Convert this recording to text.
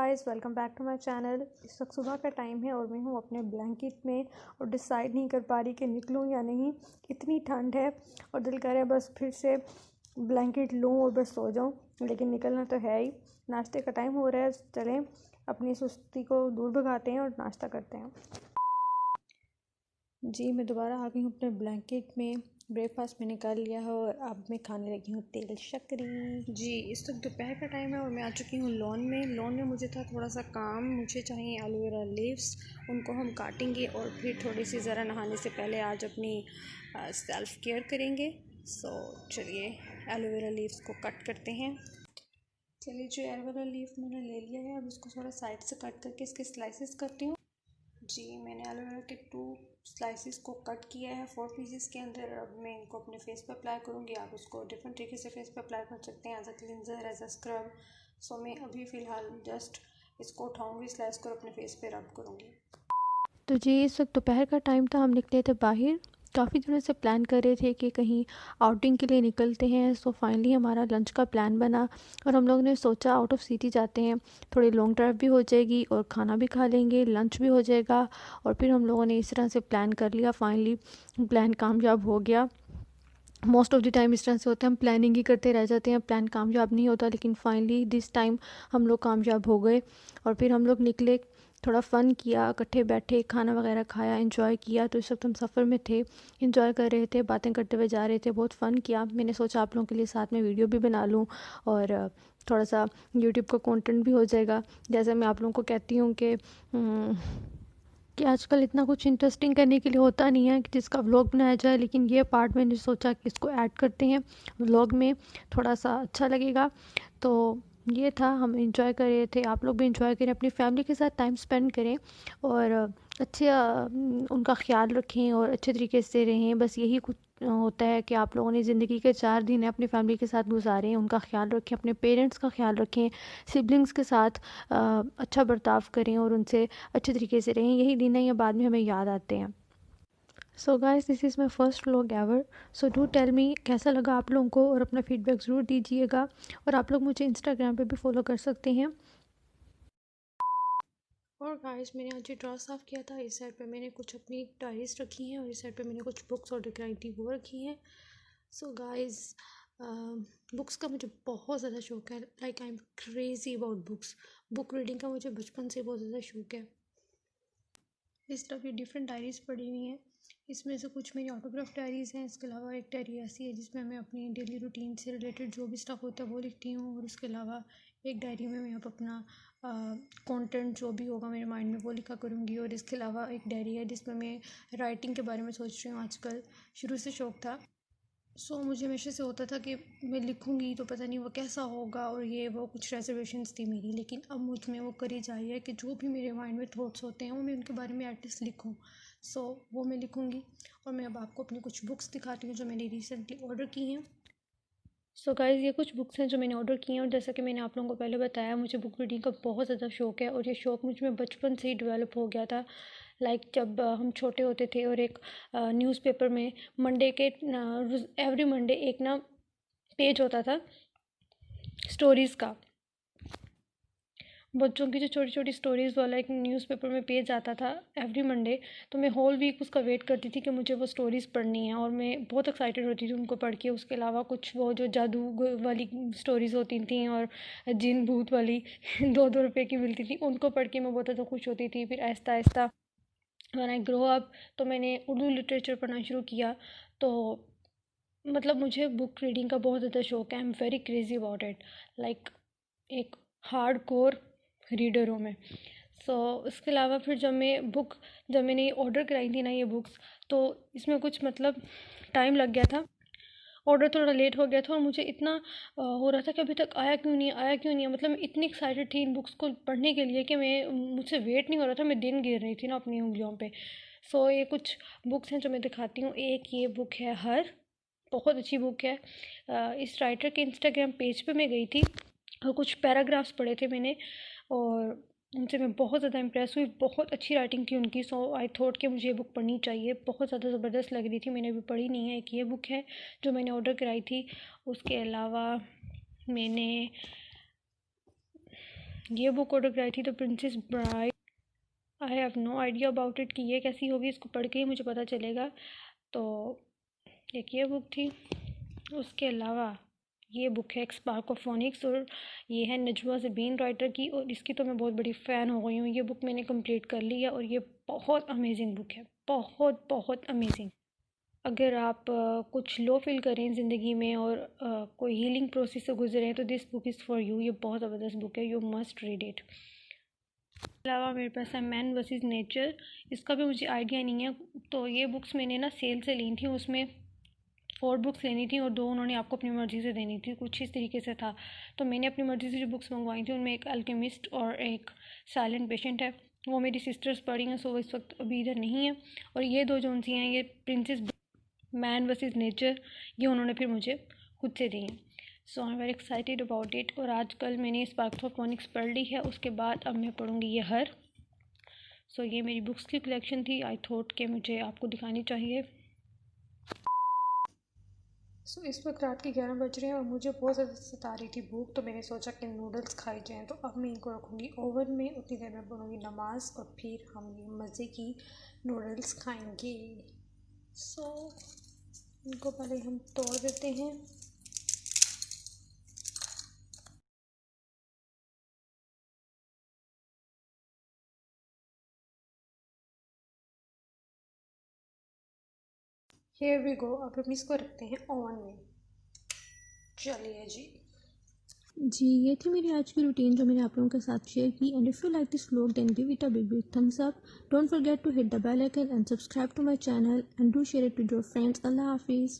Guys, welcome back to my channel. इस वक्त सुबह का टाइम है और मैं हूँ अपने ब्लैंकेट में और डिसाइड नहीं कर पा रही कि निकलूँ या नहीं। इतनी ठंड है और दिल कर रहा है बस फिर से ब्लैंकेट लूँ और बस सो जाऊँ, लेकिन निकलना तो है ही। नाश्ते का टाइम हो रहा है, चलें अपनी सुस्ती को दूर भगाते हैं और नाश्ता करते हैं। जी, मैं दोबारा आ गई हूँ अपने ब्लैंकेट में। ब्रेकफास्ट मैंने कर लिया है और अब मैं खाने लगी हूँ तेल शक्करी। जी, इस वक्त दोपहर का टाइम है और मैं आ चुकी हूँ लॉन में मुझे था थोड़ा सा काम। मुझे चाहिए एलोवेरा लीव्स, उनको हम काटेंगे और फिर थोड़ी सी ज़रा नहाने से पहले आज अपनी सेल्फ़ केयर करेंगे। सो चलिए एलोवेरा लीव्स को कट करते हैं। चलिए, जो एलोवेरा लीफ मैंने ले लिया है अब इसको थोड़ा साइड से कट करके इसके स्लाइसेस करती हूँ। जी, मैंने एलोवेरा के 2 स्लाइसेस को कट किया है 4 पीसेस के अंदर। अब मैं इनको अपने फेस पे अप्लाई करूँगी। आप उसको डिफरेंट तरीके से फेस पे अप्लाई कर सकते हैं, as a cleanser, as a scrub. So मैं अभी फ़िलहाल जस्ट इसको उठाऊँगी, स्लाइस को अपने फेस पे रब करूँगी। तो जी, इस वक्त दोपहर का टाइम था, हम निकले थे बाहर। काफ़ी दिनों से प्लान कर रहे थे कि कहीं आउटिंग के लिए निकलते हैं। सो फाइनली हमारा लंच का प्लान बना और हम लोग ने सोचा आउट ऑफ सिटी जाते हैं, थोड़ी लॉन्ग ड्राइव भी हो जाएगी और खाना भी खा लेंगे, लंच भी हो जाएगा। और फिर हम लोगों ने इस तरह से प्लान कर लिया। फाइनली प्लान कामयाब हो गया। मोस्ट ऑफ़ द टाइम इस तरह से होता है, हम प्लानिंग ही करते रह जाते हैं, प्लान कामयाब नहीं होता। लेकिन फाइनली दिस टाइम हम लोग कामयाब हो गए और फिर हम लोग निकले, थोड़ा फ़न किया, इकट्ठे बैठे, खाना वगैरह खाया, एंजॉय किया। तो इस वक्त हम सफ़र में थे, एंजॉय कर रहे थे, बातें करते हुए जा रहे थे, बहुत फ़न किया। मैंने सोचा आप लोगों के लिए साथ में वीडियो भी बना लूँ और थोड़ा सा यूट्यूब का कंटेंट भी हो जाएगा। जैसे मैं आप लोगों को कहती हूँ कि आजकल इतना कुछ इंटरेस्टिंग करने के लिए होता नहीं है कि जिसका व्लॉग बनाया जाए, लेकिन ये पार्ट मैंने सोचा कि इसको ऐड करते हैं व्लॉग में, थोड़ा सा अच्छा लगेगा। तो ये था, हम इंजॉय कर रहे थे, आप लोग भी इंजॉय करें, अपनी फैमिली के साथ टाइम स्पेंड करें और अच्छे उनका ख्याल रखें और अच्छे तरीके से रहें। बस यही कुछ होता है कि आप लोगों ने ज़िंदगी के 4 दिन अपनी फैमिली के साथ गुजारे हैं, उनका ख्याल रखें, अपने पेरेंट्स का ख्याल रखें, सिबलिंग्स के साथ अच्छा बर्ताव करें और उनसे अच्छे तरीके से रहें। यही दिन है, ये बाद में हमें याद आते हैं। So guys, this is my first vlog ever. So do tell me कैसा लगा आप लोगों को और अपना फीडबैक ज़रूर दीजिएगा। और आप लोग मुझे इंस्टाग्राम पे भी फॉलो कर सकते हैं। और गाइस, मैंने आज ये ड्रा साफ़ किया था। इस साइड पे मैंने कुछ अपनी डायरीज रखी हैं और इस साइड पे मैंने कुछ बुक्स ऑर्डर कराई थी, वो रखी हैं। सो गाइस, बुक्स का मुझे बहुत ज़्यादा शौक है। Like I am crazy about books. Book reading का मुझे बचपन से बहुत ज़्यादा शौक है। इस तरफ ये डिफरेंट डायरीज़ पड़ी हुई हैं। इसमें से कुछ मेरी ऑटोग्राफ डायरीज़ हैं। इसके अलावा एक डायरी ऐसी है जिसमें मैं अपनी डेली रूटीन से रिलेटेड जो भी स्टफ़ होता है वो लिखती हूँ। और इसके अलावा एक डायरी में मैं अब अपना कंटेंट जो भी होगा मेरे माइंड में वो लिखा करूँगी। और इसके अलावा एक डायरी है जिसमें मैं राइटिंग के बारे में सोच रही हूँ। आजकल शुरू से शौक था। मुझे हमेशा से होता था कि मैं लिखूँगी तो पता नहीं वो कैसा होगा और ये वो कुछ रेजर्वेशंस थी मेरी। लेकिन अब मुझ में वो करी जा रही है कि जो भी मेरे माइंड में थॉट्स होते हैं वो मैं उनके बारे में एटलीस्ट लिखूँ। वो मैं लिखूँगी। और मैं अब आपको अपनी कुछ बुक्स दिखाती हूँ जो मैंने रिसेंटली ऑर्डर की हैं। गाइज़, ये कुछ बुक्स हैं जो मैंने ऑर्डर की हैं। और जैसा कि मैंने आप लोगों को पहले बताया, मुझे बुक रीडिंग का बहुत ज़्यादा शौक है और ये शौक मुझ में बचपन से ही डेवलप हो गया था। लाइक जब हम छोटे होते थे और एक न्यूज़पेपर में मंडे के एवरी मंडे एक ना पेज होता था स्टोरीज़ का। बच्चों की जो छोटी छोटी स्टोरीज़ वाला एक न्यूज़पेपर में पेज आता था एवरी मंडे। तो मैं होल वीक उसका वेट करती थी कि मुझे वो स्टोरीज़ पढ़नी है और मैं बहुत एक्साइटेड होती थी उनको पढ़ के। उसके अलावा कुछ वो जो जादू वाली स्टोरीज़ होती थी और जिन भूत वाली 2-2 रुपए की मिलती थी, उनको पढ़ के मैं बहुत ज़्यादा खुश होती थी। फिर Aahista Aahista when I grow up तो मैंने उर्दू लिटरेचर पढ़ना शुरू किया। तो मतलब मुझे बुक रीडिंग का बहुत ज़्यादा शौक है। आई am very crazy about it. Like एक हार्ड कोर रीडर हूँ मैं। इसके अलावा फिर जब मैंने ऑर्डर कराई थी ना ये बुक्स, तो इसमें कुछ मतलब टाइम लग गया था। ऑर्डर थोड़ा लेट हो गया था और मुझे इतना हो रहा था कि अभी तक आया क्यों नहीं, आया क्यों नहीं है। मतलब मैं इतनी एक्साइटेड थी इन बुक्स को पढ़ने के लिए कि मुझसे वेट नहीं हो रहा था। मैं दिन गिन रही थी ना अपनी उंगलियों पे। ये कुछ बुक्स हैं जो मैं दिखाती हूँ। एक ये बुक है हर, बहुत अच्छी बुक है। इस राइटर के इंस्टाग्राम पेज पे मैं गई थी और कुछ पैराग्राफ्स पढ़े थे मैंने और उनसे मैं बहुत ज़्यादा इम्प्रेस हुई। बहुत अच्छी राइटिंग थी उनकी। आई थॉट कि मुझे ये बुक पढ़नी चाहिए। बहुत ज़्यादा ज़बरदस्त लग रही थी। मैंने अभी पढ़ी नहीं है। एक ये बुक है जो मैंने ऑर्डर कराई थी। उसके अलावा मैंने ये बुक ऑर्डर कराई थी the princess bride. I have no idea about it कि ये कैसी होगी, इसको पढ़ के ही मुझे पता चलेगा। तो एक ये बुक थी, उसके अलावा ये बुक है एक स्पार्क ऑफ फोनिक्स, और ये है नजवा ज़बीन राइटर की, और इसकी तो मैं बहुत बड़ी फ़ैन हो गई हूँ। ये बुक मैंने कंप्लीट कर ली है और ये बहुत अमेजिंग बुक है, बहुत बहुत अमेजिंग। अगर आप कुछ लो फील करें ज़िंदगी में और कोई हीलिंग प्रोसेस से गुजरे हैं तो this book is for you. ये बहुत ज़बरदस्त बुक है, यू मस्ट रीड इट। इसके अलावा मेरे पास है मैन वर्सेस नेचर, इसका भी मुझे आइडिया नहीं है। तो ये बुक्स मैंने ना सेल से ली थी, उसमें 4 बुक्स लेनी थी और 2 उन्होंने आपको अपनी मर्ज़ी से देनी थी, कुछ इस तरीके से था। तो मैंने अपनी मर्ज़ी से जो बुक्स मंगवाई थी उनमें एक अल्केमिस्ट और एक साइलेंट पेशेंट है। वो मेरी सिस्टर्स पढ़ी हैं, सो वो इस वक्त अभी इधर नहीं है। और ये 2 जो सी हैं, ये प्रिंसेस मैन वर्सेस नेचर, ये उन्होंने फिर मुझे खुद से दी हैं। So I am very excited about it. और आजकल मैंने स्पार्क्स ऑफ फोनिक्स पढ़ ली है, उसके बाद अब मैं पढ़ूँगी ये हर। सो ये मेरी बुक्स की कलेक्शन थी, आई थॉट कि मुझे आपको दिखानी चाहिए। सो इस वक्त रात के 11 बज रहे हैं और मुझे बहुत ज़्यादा सता रही थी भूख, तो मैंने सोचा कि नूडल्स खाई जाएँ। तो अब मैं इनको रखूँगी ओवन में, उतनी देर में पढ़ूँगी नमाज और फिर हम ये मज़े की नूडल्स खाएंगे। सो इनको पहले हम तोड़ देते हैं। Here we go. अब हम इसको रखते हैं ओवन में। चलिए जी, ये थी मेरी आज की रूटीन जो मैंने आप लोगों के साथ शेयर की। And if you like this vlog then give it a big big thumbs up. Don't forget to hit the bell icon and subscribe to my channel and do share it with your friends. अल्लाह हाफिज़।